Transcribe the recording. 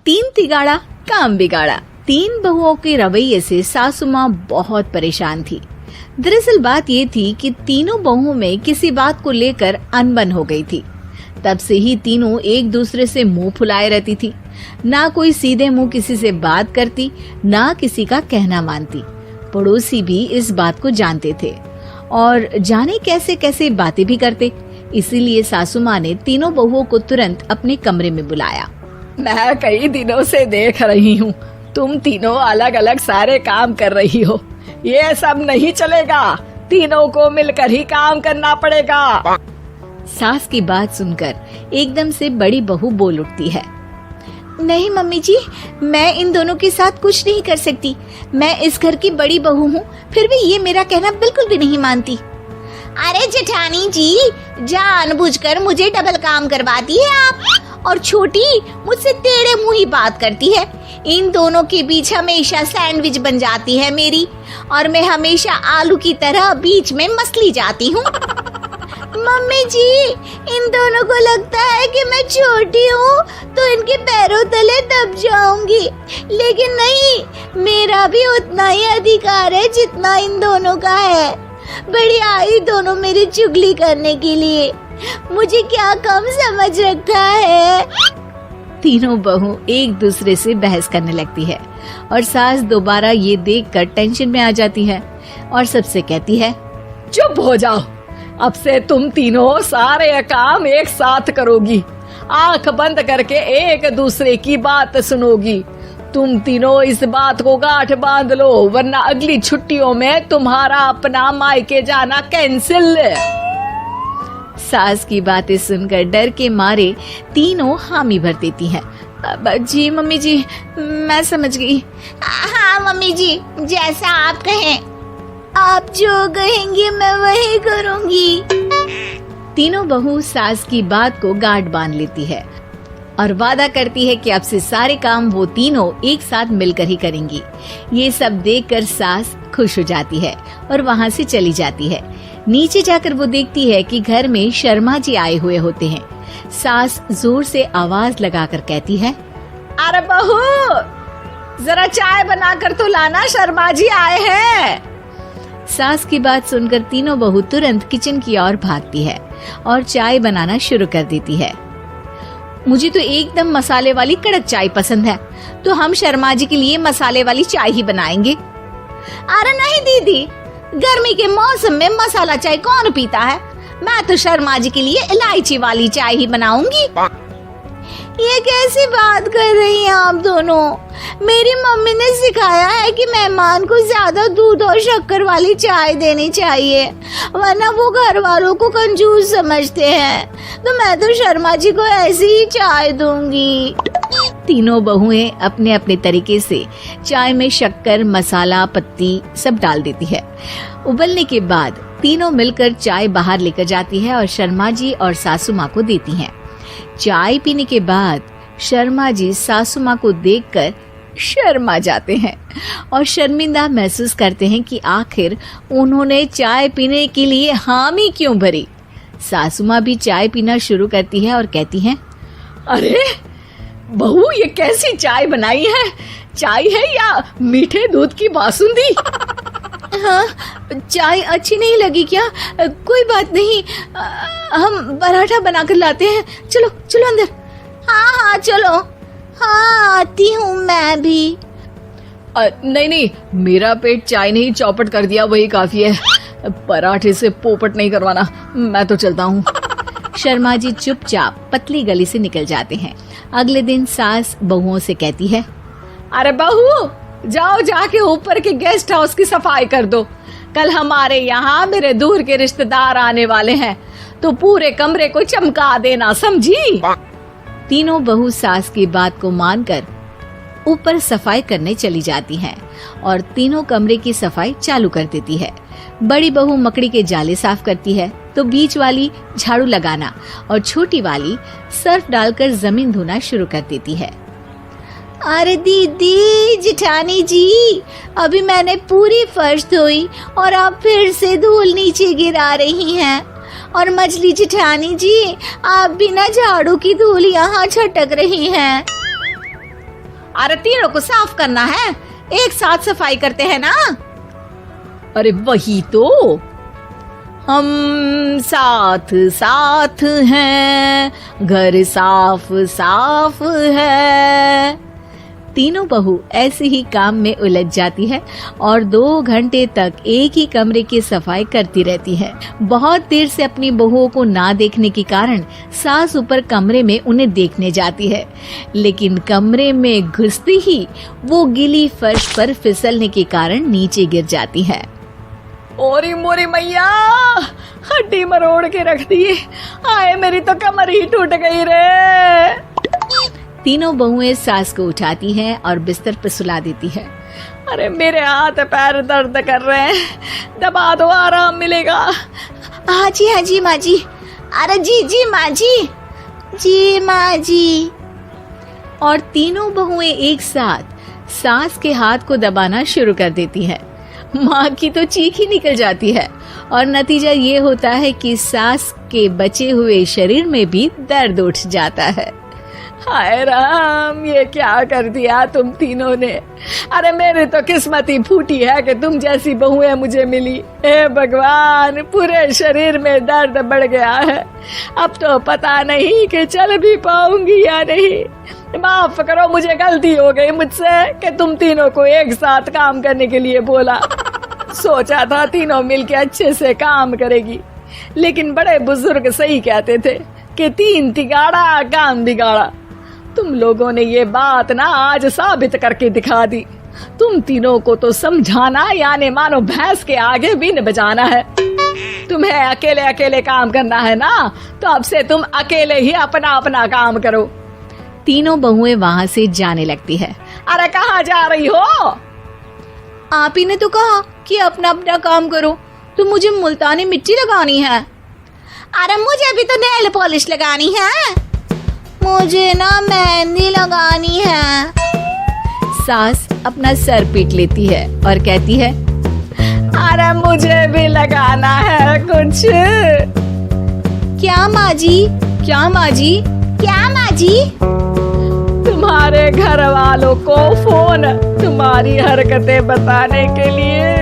तीन तिगाड़ा काम बिगाड़ा। तीन बहुओं के रवैये से सासू माँ बहुत परेशान थी। दरअसल बात ये थी कि तीनों बहुओं में किसी बात को लेकर अनबन हो गई थी। तब से ही तीनों एक दूसरे से मुंह फुलाए रहती थी। ना कोई सीधे मुंह किसी से बात करती, ना किसी का कहना मानती। पड़ोसी भी इस बात को जानते थे और जाने कैसे कैसे बातें भी करते। इसीलिए सासू माँ ने तीनों बहुओं को तुरंत अपने कमरे में बुलाया। मैं कई दिनों से देख रही हूँ, तुम तीनों अलग अलग सारे काम कर रही हो। ये सब नहीं चलेगा, तीनों को मिलकर ही काम करना पड़ेगा। सास की बात सुनकर एकदम से बड़ी बहू बोल उठती है। नहीं मम्मी जी, मैं इन दोनों के साथ कुछ नहीं कर सकती। मैं इस घर की बड़ी बहू हूँ, फिर भी ये मेरा कहना बिल्कुल भी नहीं मानती। अरे जेठानी जी, जानबूझकर मुझे डबल काम करवाती है आप, और छोटी मुझसे टेढ़े मुंह ही बात करती है। इन दोनों के बीच हमेशा सैंडविच बन जाती है मेरी, और मैं हमेशा आलू की तरह बीच में मसली जाती हूँ। मम्मी जी, इन दोनों को लगता है कि मैं छोटी हूँ तो इनके पैरों तले दब जाऊंगी, लेकिन नहीं, मेरा भी उतना ही अधिकार है जितना इन दोनों का है। बड़ी आई दोनों मेरी चुगली करने के लिए, मुझे क्या कम समझ रखा है। तीनों बहू एक दूसरे से बहस करने लगती है और सास दोबारा ये देखकर टेंशन में आ जाती है और सबसे कहती है, चुप हो जाओ, अब से तुम तीनों सारे काम एक साथ करोगी, आंख बंद करके एक दूसरे की बात सुनोगी। तुम तीनों इस बात को गांठ बांध लो, वरना अगली छुट्टियों में तुम्हारा अपना मायके जाना कैंसिल। सास की बातें सुनकर डर के मारे तीनों हामी भर देती हैं। जी मम्मी जी, मैं समझ गई। हाँ मम्मी जी, जैसा आप कहें, आप जो कहेंगी मैं वही करूंगी। तीनों बहू सास की बात को गांठ बांध लेती है और वादा करती है कि अब से सारे काम वो तीनों एक साथ मिलकर ही करेंगी। ये सब देखकर सास खुश हो जाती है और वहाँ से चली जाती है। नीचे जाकर वो देखती है कि घर में शर्मा जी आए हुए होते हैं। सास जोर से आवाज लगाकर कहती है, अरे बहू, जरा चाय बनाकर तो लाना, शर्मा जी आए हैं। सास की बात सुनकर तीनों बहू तुरंत किचन की ओर भागती है और चाय बनाना शुरू कर देती है। मुझे तो एकदम मसाले वाली कड़क चाय पसंद है, तो हम शर्मा जी के लिए मसाले वाली चाय ही बनाएंगे। अरे नहीं दीदी, गर्मी के मौसम में मसाला चाय कौन पीता है? मैं तो शर्मा जी के लिए इलायची वाली चाय ही बनाऊंगी। ये कैसी बात कर रही हैं आप दोनों? मेरी मम्मी ने सिखाया है कि मेहमान को ज्यादा दूध और शक्कर वाली चाय देनी चाहिए, वरना वो घर वालों को कंजूस समझते हैं। तो मैं तो शर्मा जी को ऐसी ही चाय दूंगी। तीनों बहुएं अपने अपने तरीके से चाय में शक्कर, मसाला, पत्ती सब डाल देती है। उबलने के बाद तीनों मिलकर चाय बाहर लेकर जाती है और शर्मा जी और सासू माँ को देती हैं। चाय पीने के बाद शर्मा जी सासू माँ को देखकर शर्मा जाते हैं और शर्मिंदा महसूस करते हैं कि आखिर उन्होंने चाय पीने के लिए हामी क्यों भरी। सासू माँ भी चाय पीना शुरू करती है और कहती हैं, अरे बहू, ये कैसी चाय बनाई है? चाय है या मीठे दूध की बासुंदी? हाँ, चाय अच्छी नहीं लगी क्या? कोई बात नहीं, हम पराठा बनाकर लाते हैं। चलो चलो अंदर। हाँ हाँ चलो। हाँ आती हूँ मैं भी। नहीं, मेरा पेट चाय नहीं चौपट कर दिया वही काफी है। पराठे से पोपट नहीं करवाना, मैं तो चलता हूँ। शर्मा जी चुपचाप पतली गली से निकल जाते हैं। अगले दिन सास बहुओं से कहती है, अरे बहू, जाओ जाके ऊपर के गेस्ट हाउस की सफाई कर दो। कल हमारे यहाँ मेरे दूर के रिश्तेदार आने वाले हैं, तो पूरे कमरे को चमका देना, समझी? तीनों बहू सास की बात को मानकर ऊपर सफाई करने चली जाती हैं और तीनों कमरे की सफाई चालू कर देती है। बड़ी बहू मकड़ी के जाले साफ करती है, तो बीच वाली झाड़ू लगाना और छोटी वाली सर्फ डालकर जमीन धोना शुरू कर देती है। अरे दीदी, जेठानी जी, अभी मैंने पूरी फर्श धोई और आप फिर से धूल नीचे गिरा रही हैं। और मछली जेठानी जी, आप बिना झाड़ू की धूल यहाँ छटक रही हैं। अरे तीनों को साफ करना है, एक साथ सफाई करते हैं ना। अरे वही तो, हम साथ साथ हैं, घर साफ साफ है। तीनों बहू ऐसे ही काम में उलझ जाती है और 2 घंटे तक एक ही कमरे की सफाई करती रहती है। बहुत देर से अपनी बहुओं को ना देखने के कारण सास ऊपर कमरे में उन्हें देखने जाती है, लेकिन कमरे में घुसती ही वो गीली फर्श पर फिसलने के कारण नीचे गिर जाती है। ओरी मोरी मैया, हड्डी मरोड़ के रख दी। आए मेरी तो कमर ही टूट गई रे। तीनों बहुएं सास को उठाती हैं और बिस्तर पर सुला देती है। अरे मेरे हाथ पैर दर्द कर रहे हैं, दबा दो आराम मिलेगा। हाँ जी माँ जी। अरे जी माँ जी माँ जी। और तीनों बहुएं एक साथ सास के हाथ को दबाना शुरू कर देती है। माँ की तो चीख ही निकल जाती है और नतीजा ये होता है कि सास के बचे हुए शरीर में भी दर्द उठ जाता है। हाय राम, ये क्या कर दिया तुम तीनों ने। अरे मेरी तो किस्मत ही फूटी है कि तुम जैसी बहुएं मुझे मिली। हे भगवान, पूरे शरीर में दर्द बढ़ गया है। अब तो पता नहीं कि चल भी पाऊंगी या नहीं। माफ करो, मुझे गलती हो गई मुझसे कि तुम तीनों को एक साथ काम करने के लिए बोला। सोचा था तीनों मिलके अच्छे से काम करेगी, लेकिन बड़े बुजुर्ग सही कहते थे कि 3 तिगाड़ा काम बिगाड़ा। तुम लोगों ने ये बात ना आज साबित करके दिखा दी। तुम तीनों को तो समझाना यानी मानो भैंस के आगे बीन बजाना है। तुम्हें अकेले अकेले काम करना है ना, तो अब से तुम अकेले ही अपना अपना काम करो। तीनों बहुएं वहाँ से जाने लगती है। अरे कहाँ जा रही हो? आप ही ने तो कहा कि अपना अपना काम तो मुझे मुल्तानी मिट्टी लगानी है। अरे मुझे भी तो नेल पॉलिश लगानी है। मुझे ना मेहंदी लगानी है। सास अपना सर पीट लेती है और कहती है, अरे मुझे भी लगाना है कुछ। क्या माँ जी? क्या माँ जी? क्या माँ जी? तुम्हारे घर वालों को फोन तुम्हारी हरकतें बताने के लिए।